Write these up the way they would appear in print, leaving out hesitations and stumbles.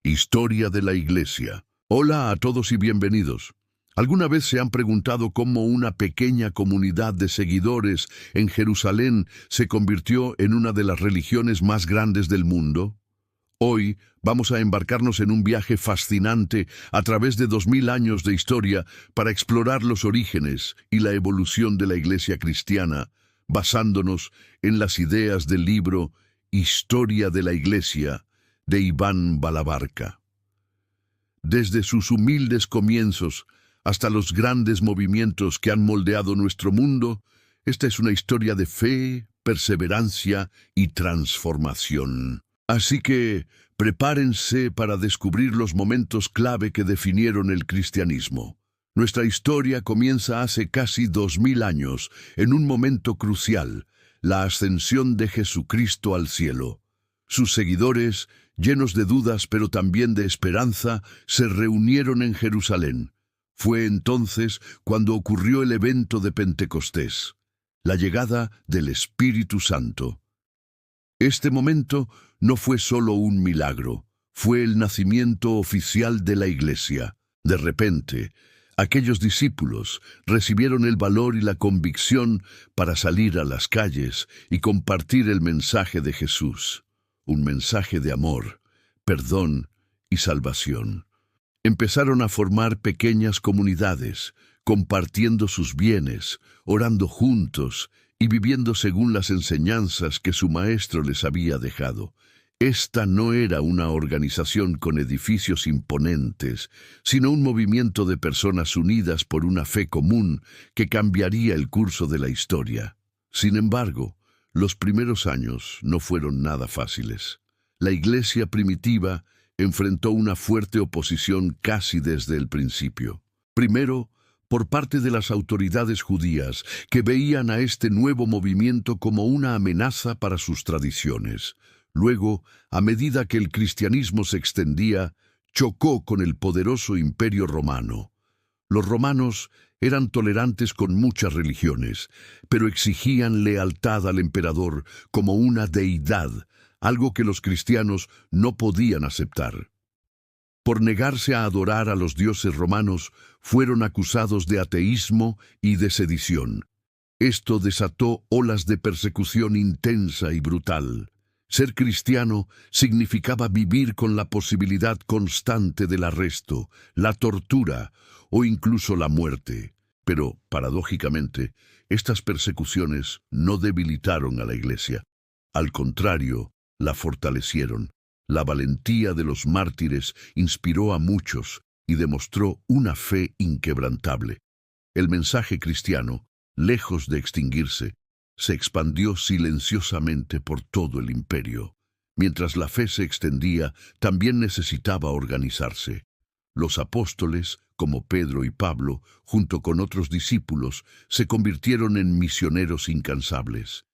Historia de la Iglesia. Hola a todos y bienvenidos. ¿Alguna vez se han preguntado cómo una pequeña comunidad de seguidores en Jerusalén se convirtió en una de las religiones más grandes del mundo? Hoy vamos a embarcarnos en un viaje fascinante a través de 2000 años de historia para explorar los orígenes y la evolución de la Iglesia cristiana, basándonos en las ideas del libro Historia de la Iglesia de Iván Balabarca. Desde sus humildes comienzos hasta los grandes movimientos que han moldeado nuestro mundo, esta es una historia de fe, perseverancia y transformación. Así que prepárense para descubrir los momentos clave que definieron el cristianismo. Nuestra historia comienza hace casi 2000 años, en un momento crucial, la ascensión de Jesucristo al cielo. Sus seguidores, llenos de dudas pero también de esperanza, se reunieron en Jerusalén. Fue entonces cuando ocurrió el evento de Pentecostés, la llegada del Espíritu Santo. Este momento no fue solo un milagro, fue el nacimiento oficial de la Iglesia. De repente, aquellos discípulos recibieron el valor y la convicción para salir a las calles y compartir el mensaje de Jesús. Un mensaje de amor, perdón y salvación. Empezaron a formar pequeñas comunidades, compartiendo sus bienes, orando juntos y viviendo según las enseñanzas que su maestro les había dejado. Esta no era una organización con edificios imponentes, sino un movimiento de personas unidas por una fe común que cambiaría el curso de la historia. Sin embargo, los primeros años no fueron nada fáciles. La iglesia primitiva enfrentó una fuerte oposición casi desde el principio. Primero, por parte de las autoridades judías, que veían a este nuevo movimiento como una amenaza para sus tradiciones. Luego, a medida que el cristianismo se extendía, chocó con el poderoso imperio romano. Los romanos eran tolerantes con muchas religiones, pero exigían lealtad al emperador como una deidad, algo que los cristianos no podían aceptar. Por negarse a adorar a los dioses romanos, fueron acusados de ateísmo y de sedición. Esto desató olas de persecución intensa y brutal. Ser cristiano significaba vivir con la posibilidad constante del arresto, la tortura o incluso la muerte. Pero, paradójicamente, estas persecuciones no debilitaron a la Iglesia. Al contrario, la fortalecieron. La valentía de los mártires inspiró a muchos y demostró una fe inquebrantable. El mensaje cristiano, lejos de extinguirse, se expandió silenciosamente por todo el imperio. Mientras la fe se extendía, también necesitaba organizarse. Los apóstoles, como Pedro y Pablo, junto con otros discípulos, se convirtieron en misioneros incansables.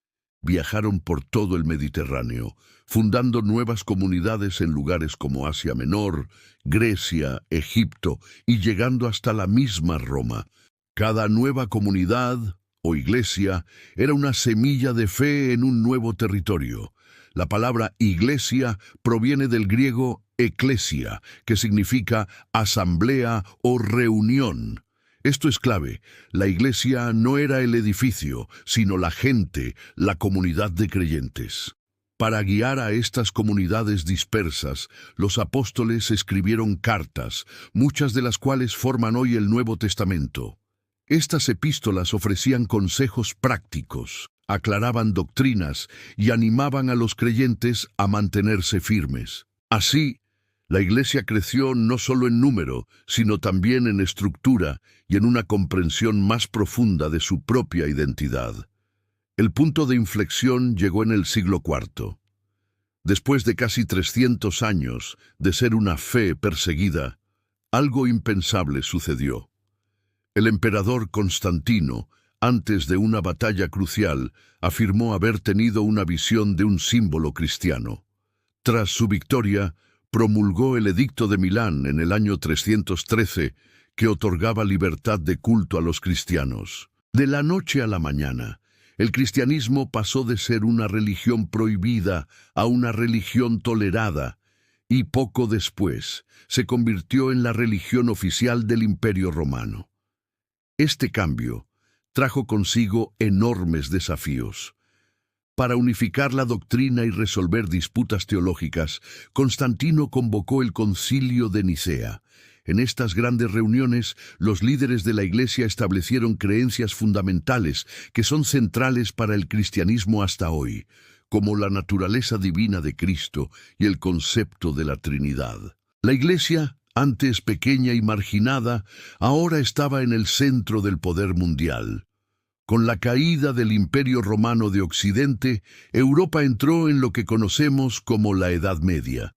Viajaron por todo el Mediterráneo, fundando nuevas comunidades en lugares como Asia Menor, Grecia, Egipto y llegando hasta la misma Roma. Cada nueva comunidad o iglesia era una semilla de fe en un nuevo territorio. La palabra iglesia proviene del griego eklesia, que significa asamblea o reunión. Esto es clave. La iglesia no era el edificio, sino la gente, la comunidad de creyentes. Para guiar a estas comunidades dispersas, los apóstoles escribieron cartas, muchas de las cuales forman hoy el Nuevo Testamento. Estas epístolas ofrecían consejos prácticos, aclaraban doctrinas y animaban a los creyentes a mantenerse firmes. Así, la Iglesia creció no solo en número, sino también en estructura y en una comprensión más profunda de su propia identidad. El punto de inflexión llegó en el siglo IV. Después de casi 300 años de ser una fe perseguida, algo impensable sucedió. El emperador Constantino, antes de una batalla crucial, afirmó haber tenido una visión de un símbolo cristiano. Tras su victoria, promulgó el Edicto de Milán en el año 313, que otorgaba libertad de culto a los cristianos. De la noche a la mañana, el cristianismo pasó de ser una religión prohibida a una religión tolerada, y poco después se convirtió en la religión oficial del Imperio Romano. Este cambio trajo consigo enormes desafíos. Para unificar la doctrina y resolver disputas teológicas, Constantino convocó el Concilio de Nicea. En estas grandes reuniones, los líderes de la Iglesia establecieron creencias fundamentales que son centrales para el cristianismo hasta hoy, como la naturaleza divina de Cristo y el concepto de la Trinidad. La Iglesia, antes pequeña y marginada, ahora estaba en el centro del poder mundial. Con la caída del Imperio Romano de Occidente, Europa entró en lo que conocemos como la Edad Media.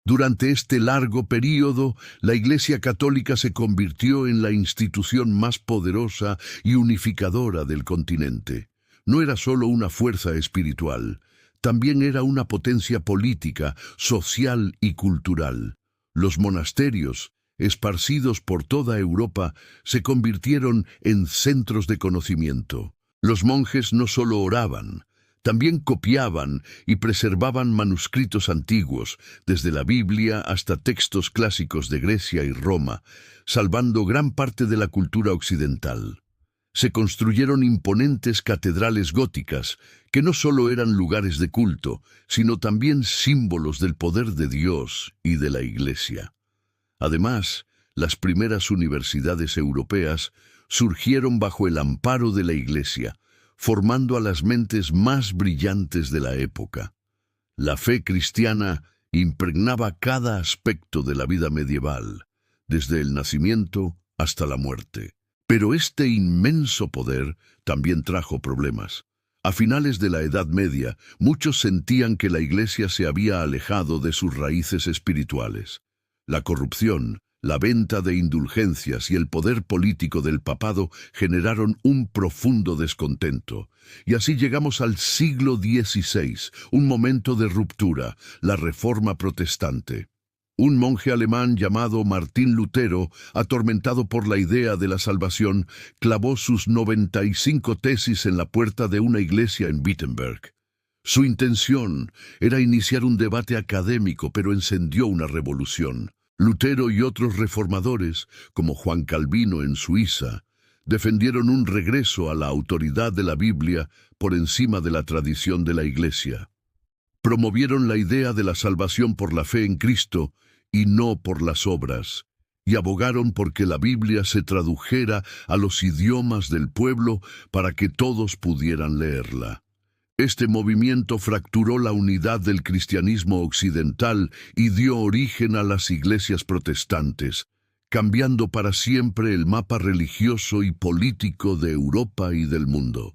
Durante este largo período, la Iglesia Católica se convirtió en la institución más poderosa y unificadora del continente. No era solo una fuerza espiritual, también era una potencia política, social y cultural. Los monasterios, esparcidos por toda Europa, se convirtieron en centros de conocimiento. Los monjes no solo oraban, también copiaban y preservaban manuscritos antiguos, desde la Biblia hasta textos clásicos de Grecia y Roma, salvando gran parte de la cultura occidental. Se construyeron imponentes catedrales góticas, que no solo eran lugares de culto, sino también símbolos del poder de Dios y de la Iglesia. Además, las primeras universidades europeas surgieron bajo el amparo de la Iglesia, formando a las mentes más brillantes de la época. La fe cristiana impregnaba cada aspecto de la vida medieval, desde el nacimiento hasta la muerte. Pero este inmenso poder también trajo problemas. A finales de la Edad Media, muchos sentían que la Iglesia se había alejado de sus raíces espirituales. La corrupción, la venta de indulgencias y el poder político del papado generaron un profundo descontento. Y así llegamos al siglo XVI, un momento de ruptura, la Reforma Protestante. Un monje alemán llamado Martín Lutero, atormentado por la idea de la salvación, clavó sus 95 tesis en la puerta de una iglesia en Wittenberg. Su intención era iniciar un debate académico, pero encendió una revolución. Lutero y otros reformadores, como Juan Calvino en Suiza, defendieron un regreso a la autoridad de la Biblia por encima de la tradición de la Iglesia. Promovieron la idea de la salvación por la fe en Cristo y no por las obras, y abogaron por que la Biblia se tradujera a los idiomas del pueblo para que todos pudieran leerla. Este movimiento fracturó la unidad del cristianismo occidental y dio origen a las iglesias protestantes, cambiando para siempre el mapa religioso y político de Europa y del mundo.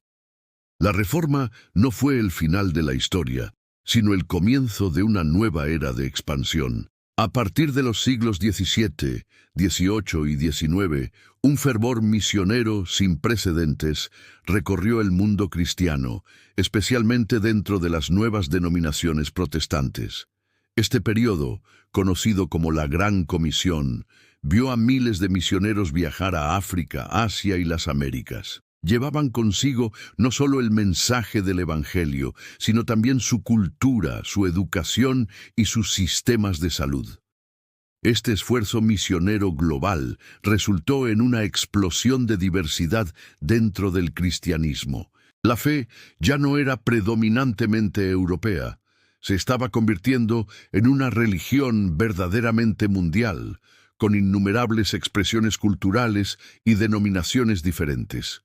La Reforma no fue el final de la historia, sino el comienzo de una nueva era de expansión. A partir de los siglos XVII, XVIII y XIX, un fervor misionero sin precedentes recorrió el mundo cristiano, especialmente dentro de las nuevas denominaciones protestantes. Este periodo, conocido como la Gran Comisión, vio a miles de misioneros viajar a África, Asia y las Américas. Llevaban consigo no solo el mensaje del Evangelio, sino también su cultura, su educación y sus sistemas de salud. Este esfuerzo misionero global resultó en una explosión de diversidad dentro del cristianismo. La fe ya no era predominantemente europea, se estaba convirtiendo en una religión verdaderamente mundial, con innumerables expresiones culturales y denominaciones diferentes.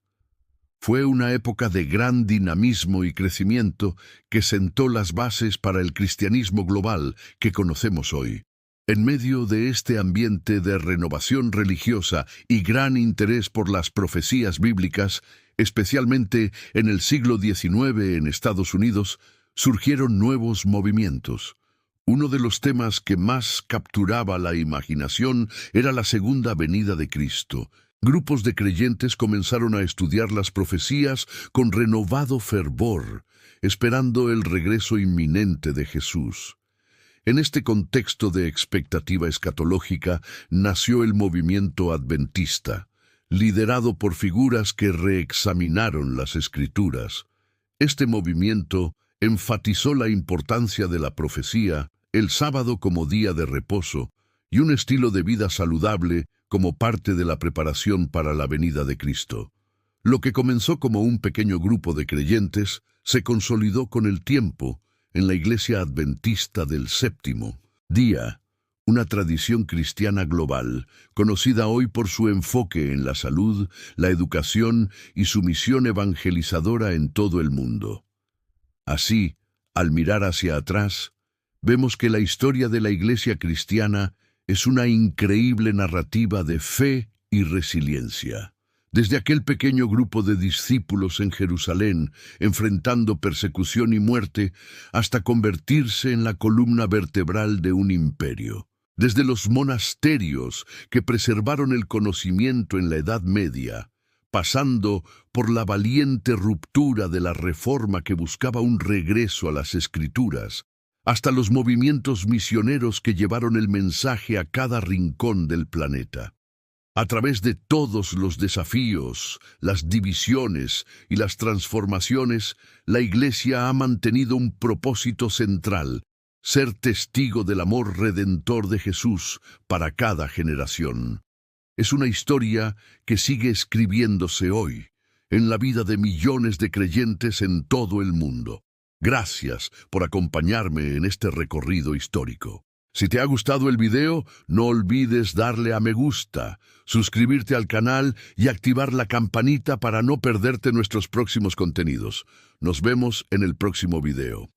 Fue una época de gran dinamismo y crecimiento que sentó las bases para el cristianismo global que conocemos hoy. En medio de este ambiente de renovación religiosa y gran interés por las profecías bíblicas, especialmente en el siglo XIX en Estados Unidos, surgieron nuevos movimientos. Uno de los temas que más capturaba la imaginación era la segunda venida de Cristo. Grupos de creyentes comenzaron a estudiar las profecías con renovado fervor, esperando el regreso inminente de Jesús. En este contexto de expectativa escatológica nació el movimiento adventista, liderado por figuras que reexaminaron las Escrituras. Este movimiento enfatizó la importancia de la profecía el sábado como día de reposo y un estilo de vida saludable como parte de la preparación para la venida de Cristo. Lo que comenzó como un pequeño grupo de creyentes se consolidó con el tiempo en la Iglesia Adventista del Séptimo Día, una tradición cristiana global, conocida hoy por su enfoque en la salud, la educación y su misión evangelizadora en todo el mundo. Así, al mirar hacia atrás, vemos que la historia de la Iglesia cristiana es una increíble narrativa de fe y resiliencia. Desde aquel pequeño grupo de discípulos en Jerusalén, enfrentando persecución y muerte, hasta convertirse en la columna vertebral de un imperio. Desde los monasterios que preservaron el conocimiento en la Edad Media, pasando por la valiente ruptura de la Reforma que buscaba un regreso a las Escrituras, hasta los movimientos misioneros que llevaron el mensaje a cada rincón del planeta. A través de todos los desafíos, las divisiones y las transformaciones, la Iglesia ha mantenido un propósito central: ser testigo del amor redentor de Jesús para cada generación. Es una historia que sigue escribiéndose hoy, en la vida de millones de creyentes en todo el mundo. Gracias por acompañarme en este recorrido histórico. Si te ha gustado el video, no olvides darle a me gusta, suscribirte al canal y activar la campanita para no perderte nuestros próximos contenidos. Nos vemos en el próximo video.